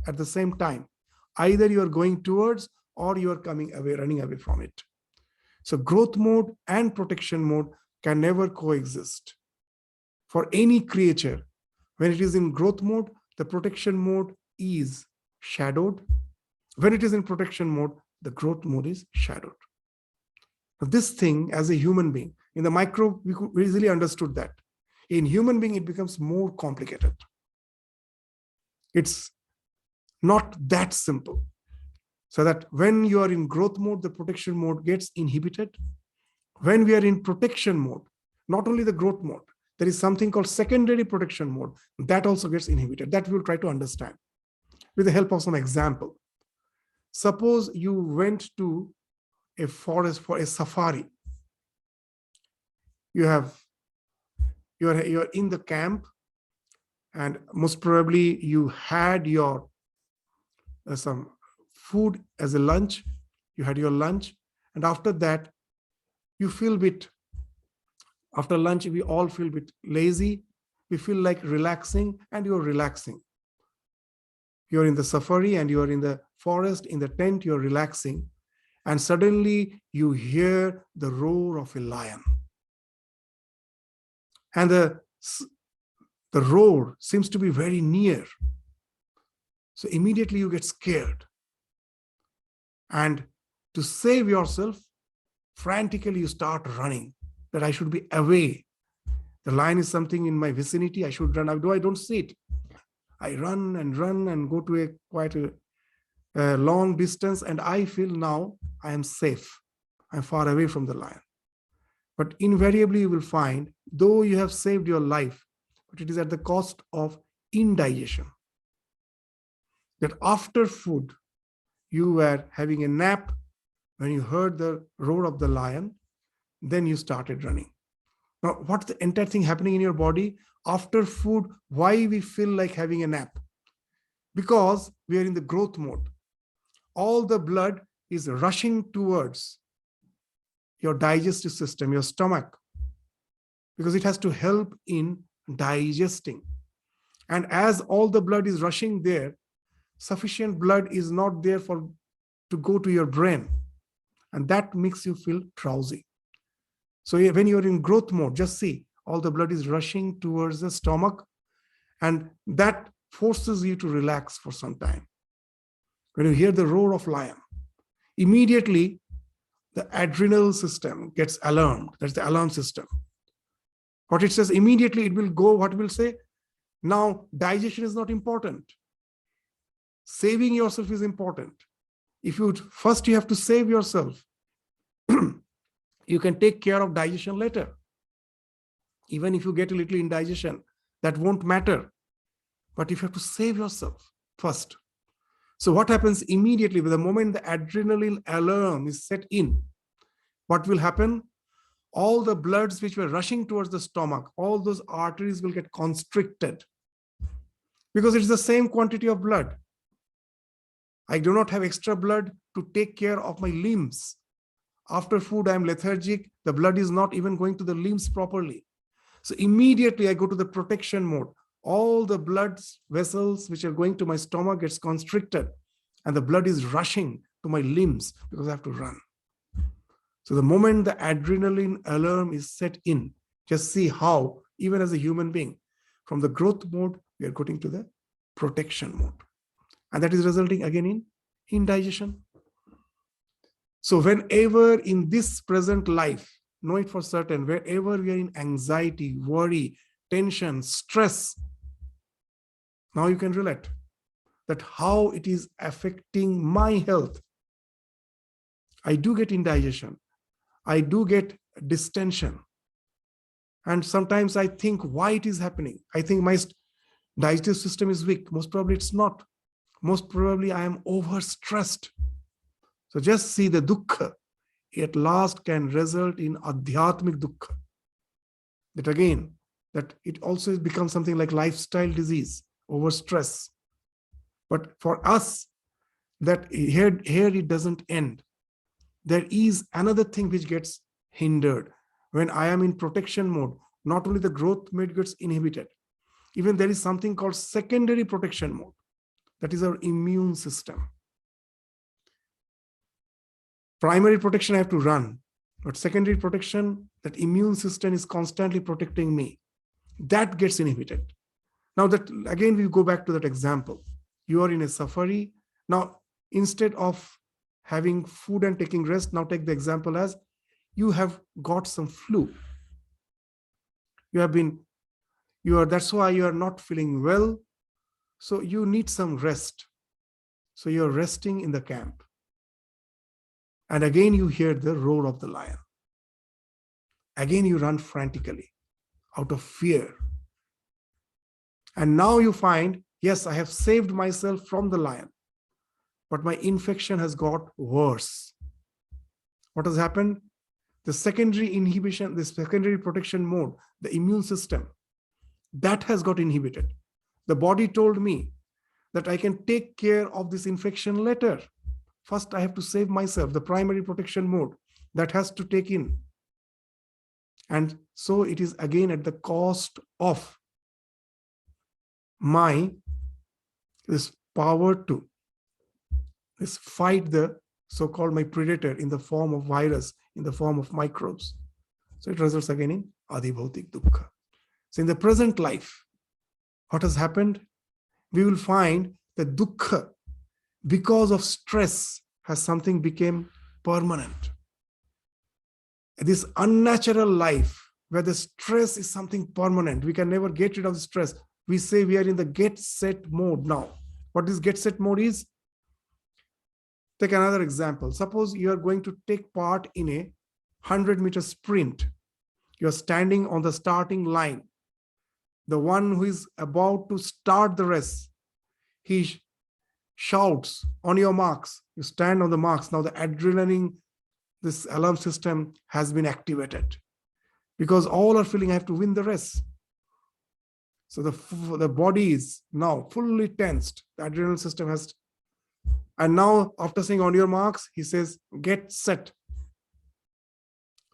at the same time. Either you are going towards or you are coming away, running away from it. So growth mode and protection mode can never coexist. For any creature, when it is in growth mode, the protection mode is shadowed. When it is in protection mode, the growth mode is shadowed. Now, this thing, as a human being, in the microbe, we easily understood that. In human being, it becomes more complicated. It's not that simple. So that when you are in growth mode, the protection mode gets inhibited. When we are in protection mode, not only the growth mode, there is something called secondary protection mode that also gets inhibited. That we'll try to understand with the help of some example. Suppose you went to a forest for a safari. You're in the camp, and most probably you had your some food as a lunch. You had your lunch, and after that, you feel a bit. After lunch, we all feel a bit lazy. We feel like relaxing, and you're relaxing. You're in the safari and you're in the forest, in the tent, you're relaxing. And suddenly you hear the roar of a lion. And the roar seems to be very near. So immediately you get scared. And to save yourself, frantically you start running, that I should be away. The lion is something in my vicinity, I should run. I don't see it. I run and go to quite a long distance, and I feel now I am safe. I'm far away from the lion. But invariably you will find, though you have saved your life, but it is at the cost of indigestion. That after food, you were having a nap, when you heard the roar of the lion, then you started running. Now, what's the entire thing happening in your body? After food, why we feel like having a nap? Because we are in the growth mode. All the blood is rushing towards your digestive system, your stomach, because it has to help in digesting. And as all the blood is rushing there, sufficient blood is not there to go to your brain. And that makes you feel drowsy. So when you're in growth mode, just see, all the blood is rushing towards the stomach, and that forces you to relax for some time. When you hear the roar of lion, immediately the adrenal system gets alarmed. That's the alarm system. What it says, immediately it will go, what it will say, now digestion is not important. Saving yourself is important. First you have to save yourself. You can take care of digestion later. Even if you get a little indigestion, that won't matter. But if you have to save yourself first. So what happens immediately, with the moment the adrenaline alarm is set in, what will happen? All the bloods which were rushing towards the stomach, all those arteries will get constricted. because it's the same quantity of blood. I do not have extra blood to take care of my limbs. After food, I'm lethargic. The blood is not even going to the limbs properly. So immediately I go to the protection mode. All the blood vessels which are going to my stomach gets constricted, and the blood is rushing to my limbs because I have to run. So the moment the adrenaline alarm is set in, just see how, even as a human being, from the growth mode, we are going to the protection mode. And that is resulting again in indigestion. So whenever in this present life, know it for certain, wherever we are in anxiety, worry, tension, stress, now you can relate that how it is affecting my health. I do get indigestion. I do get distension. And sometimes I think why it is happening. I think my digestive system is weak. Most probably it's not. Most probably I am overstressed. So just see the dukkha at last can result in adhyatmic dukkha. That again, that it also becomes something like lifestyle disease, overstress. But for us, that here it doesn't end. There is another thing which gets hindered. When I am in protection mode, not only the growth mode gets inhibited, even there is something called secondary protection mode. That is our immune system. Primary protection, I have to run. But secondary protection, that immune system is constantly protecting me. That gets inhibited. Now that, again, we go back to that example. You are in a safari. Now, instead of having food and taking rest, now take the example as you have got some flu. That's why you are not feeling well. So you need some rest. So you're resting in the camp. And again, you hear the roar of the lion. Again, you run frantically out of fear. And now you find, yes, I have saved myself from the lion, but my infection has got worse. What has happened? The secondary inhibition, the secondary protection mode, the immune system, that has got inhibited. The body told me that I can take care of this infection later. First, I have to save myself, the primary protection mode, that has to take in. And so it is again at the cost of this power to fight the so-called my predator in the form of virus, in the form of microbes. So it results again in adhibhautik dukkha. So in the present life, what has happened? We will find that dukkha, because of stress, has something became permanent. This unnatural life, where the stress is something permanent, we can never get rid of the stress. We say we are in the get set mode now. What this get set mode is? Take another example. Suppose you are going to take part in a 100-meter sprint. You are standing on the starting line. The one who is about to start the race, he shouts, on your marks. You stand on the marks. Now the adrenaline, this alarm system has been activated, because all are feeling I have to win the race. So the body is now fully tensed. The adrenaline system has. And now after saying on your marks, he says, get set.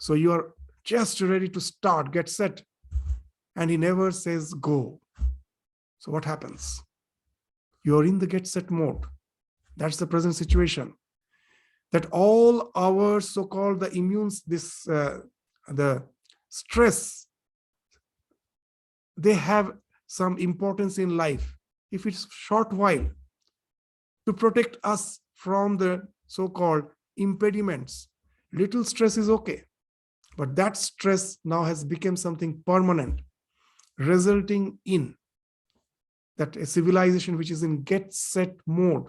So you are just ready to start, get set. And he never says go. So what happens? You are in the get set mode. That's the present situation. That all our so-called the immunes, the stress, they have some importance in life. If it's short while, to protect us from the so-called impediments, little stress is okay. But that stress now has become something permanent, resulting in that a civilization which is in get set mode.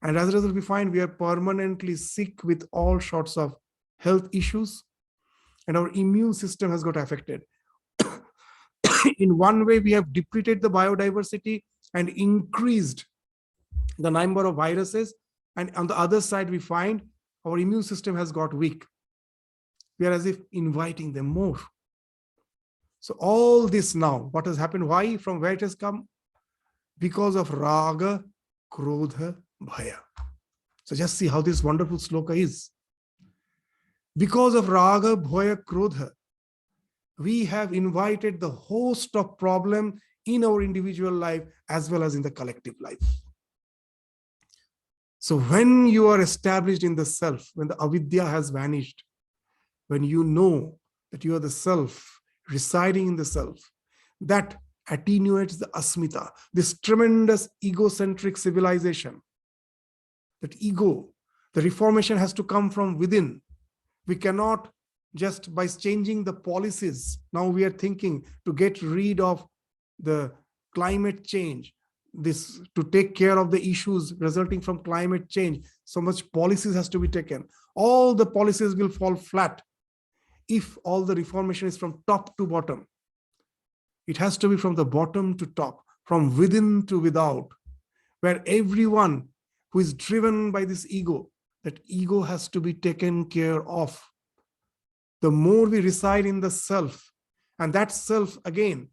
And as a result, we find we are permanently sick with all sorts of health issues, and our immune system has got affected. In one way, we have depleted the biodiversity and increased the number of viruses. And on the other side, we find our immune system has got weak. We are as if inviting them more. So all this now, what has happened? Why? From where it has come? because of raga, krodha, bhaya. So just see how this wonderful sloka is. Because of raga, bhaya, krodha, we have invited the host of problem in our individual life as well as in the collective life. So when you are established in the self, when the avidya has vanished, when you know that you are the self, residing in the self, that attenuates the asmita, this tremendous egocentric civilization. That ego, the reformation has to come from within. We cannot just by changing the policies. Now we are thinking to get rid of the climate change, this to take care of the issues resulting from climate change. So much policies has to be taken. All the policies will fall flat if all the reformation is from top to bottom. It has to be from the bottom to top, from within to without, where everyone who is driven by this ego, that ego has to be taken care of. The more we reside in the self, and that self again,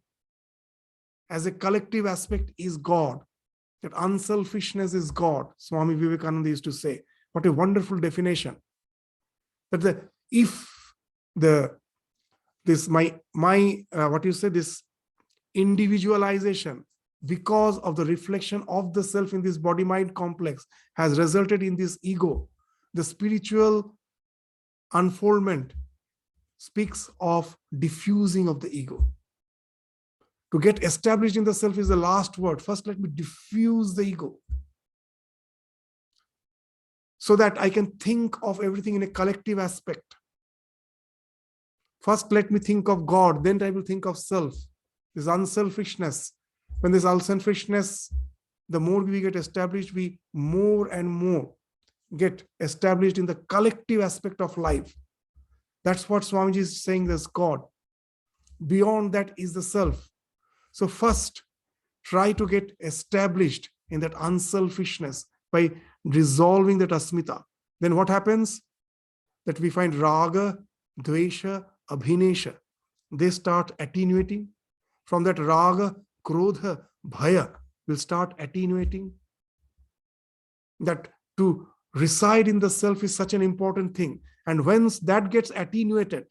as a collective aspect, is God. That unselfishness is God. Swami Vivekananda used to say, what a wonderful definition. That this individualization, because of the reflection of the self in this body-mind complex, has resulted in this ego. The spiritual unfoldment speaks of diffusing of the ego. To get established in the self is the last word. First, let me diffuse the ego, so that I can think of everything in a collective aspect. First, let me think of God, then I will think of self. This unselfishness. When this unselfishness, the more we get established, we more and more get established in the collective aspect of life. That's what Swamiji is saying, there's God. Beyond that is the self. So first, try to get established in that unselfishness by resolving that asmita. Then what happens? That we find raga, dvesha, abhinesha. They start attenuating. From that raga, krodha, bhaya will start attenuating. That to reside in the self is such an important thing. And once that gets attenuated,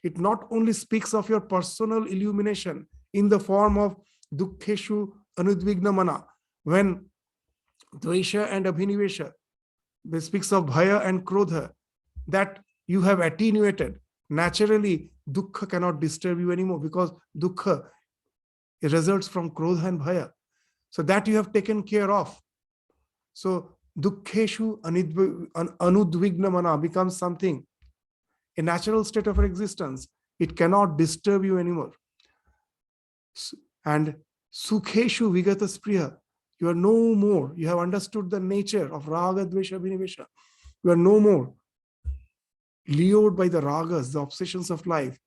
it not only speaks of your personal illumination in the form of dukkheshu anudvigna mana, when dvesha and abhinivesha, it speaks of bhaya and krodha, that you have attenuated. Naturally, dukkha cannot disturb you anymore, because dukkha, it results from krodha and bhaya. So that you have taken care of. So dukkheshu anudvigna mana becomes something, a natural state of existence. It cannot disturb you anymore. And sukheshu vigata spriya, you are no more, you have understood the nature of raga, dvesha, abhinivesha. You are no more lured by the ragas, the obsessions of life.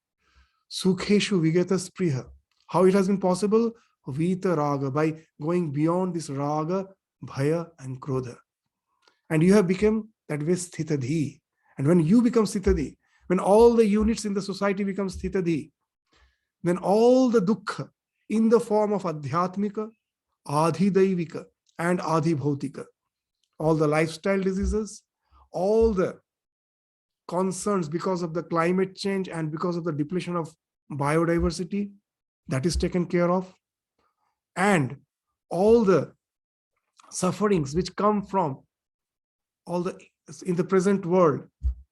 Sukheshu vigata spriya. How it has been possible? Vita raga, by going beyond this raga, bhaya and krodha. And you have become that way sthitadhi. And when you become sthitadhi, when all the units in the society become sthitadhi, then all the dukkha in the form of adhyatmika, adhidaivika and adhibhautika, all the lifestyle diseases, all the concerns because of the climate change and because of the depletion of biodiversity, that is taken care of. And all the sufferings which come from all the, in the present world,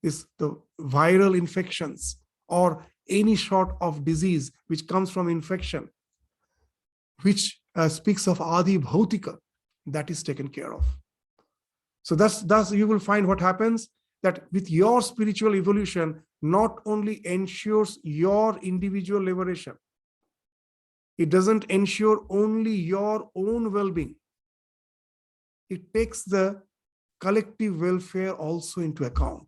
is the viral infections or any sort of disease which comes from infection, which speaks of adi bhautika, that is taken care of. So thus you will find what happens, that with your spiritual evolution, not only ensures your individual liberation, it doesn't ensure only your own well-being. It takes the collective welfare also into account.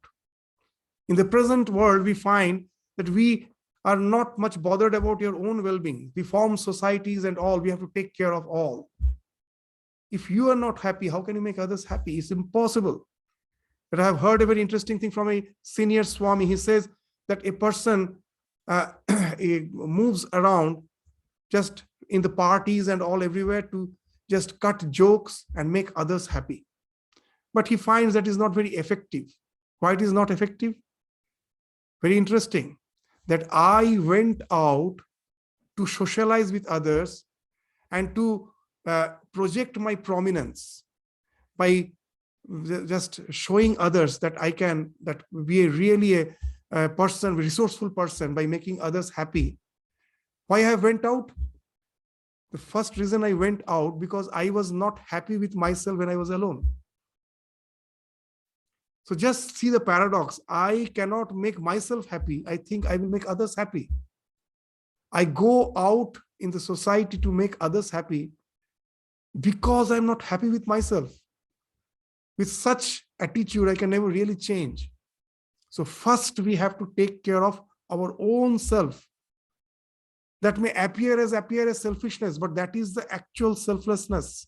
In the present world, we find that we are not much bothered about your own well-being. We form societies and all, we have to take care of all. If you are not happy, how can you make others happy? It's impossible. But I have heard a very interesting thing from a senior Swami. He says that a person moves around just in the parties and all everywhere to just cut jokes and make others happy. But he finds that is not very effective. Why it is not effective? Very interesting that I went out to socialize with others and to project my prominence by just showing others that I can be really a person, resourceful person, by making others happy. Why I went out? The first reason I went out because I was not happy with myself when I was alone. So just see the paradox. I cannot make myself happy. I think I will make others happy. I go out in the society to make others happy because I'm not happy with myself. With such attitude, I can never really change. So first we have to take care of our own self. That may appear as selfishness, but that is the actual selflessness.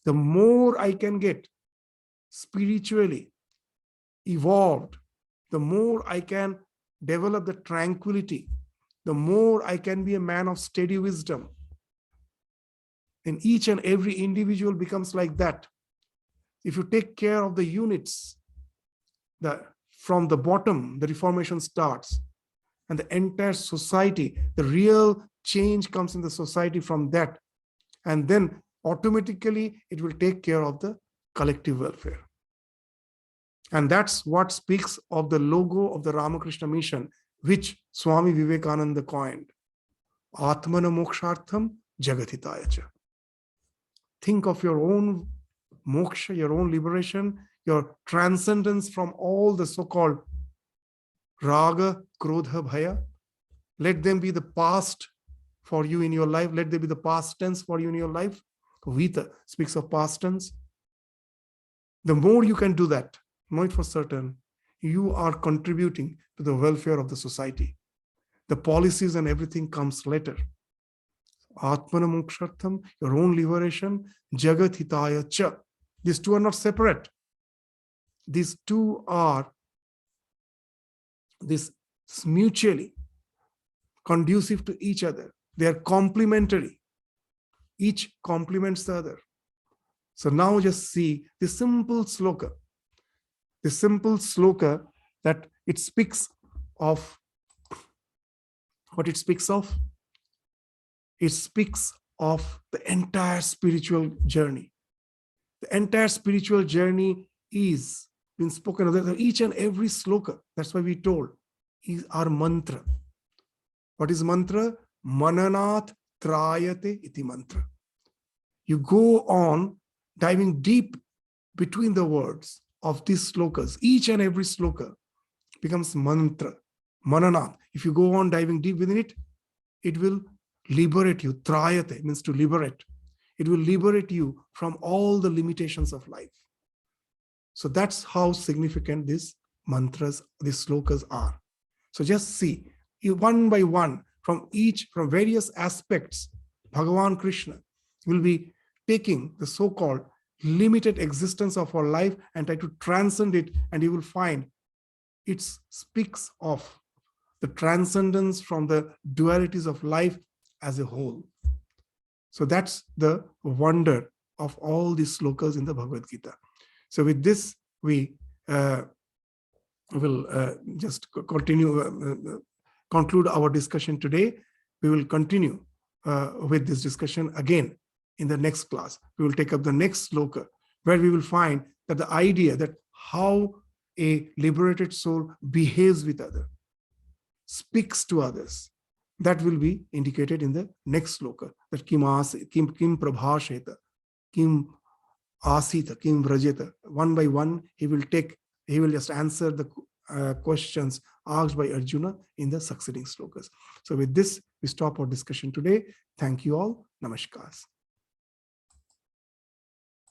The more I can get spiritually evolved, the more I can develop the tranquility, the more I can be a man of steady wisdom. And each and every individual becomes like that. If you take care of the units, from the bottom, the reformation starts. And the entire society, the real change comes in the society from that. And then automatically it will take care of the collective welfare. And that's what speaks of the logo of the Ramakrishna mission, which Swami Vivekananda coined. Atmana mokshartham jagathitaya cha. Think of your own moksha, your own liberation, your transcendence from all the so-called raga, krodha, bhaya. Let them be the past for you in your life. Let them be the past tense for you in your life. Vita speaks of past tense. The more you can do that, know it for certain, you are contributing to the welfare of the society. The policies and everything comes later. Atmana mokshartham, your own liberation, jagat hitaya cha. These two are not separate. These two are mutually conducive to each other. They are complementary. Each complements the other. So now just see the simple sloka. The simple sloka that it speaks of. What it speaks of? It speaks of the entire spiritual journey. The entire spiritual journey is been spoken of. Each and every sloka, that's why we told, is our mantra. What is mantra? Mananat trayate iti mantra. You go on diving deep between the words of these slokas. Each and every sloka becomes mantra. Mananat. If you go on diving deep within it, it will liberate you. Trayate means to liberate. It will liberate you from all the limitations of life. So that's how significant these mantras, these slokas are. So just see, one by one, from various aspects, Bhagavan Krishna will be taking the so-called limited existence of our life and try to transcend it, and you will find it speaks of the transcendence from the dualities of life as a whole. So that's the wonder of all these slokas in the Bhagavad Gita. So with this, we will just conclude our discussion today. We will continue with this discussion again in the next class. We will take up the next sloka, where we will find that the idea that how a liberated soul behaves with others, speaks to others, that will be indicated in the next sloka, that kim prabhasheta, kim asita, kim vrajeta. One by one, he will just answer the questions asked by Arjuna in the succeeding slokas. So with this, we stop our discussion today. Thank you all. Namaskar.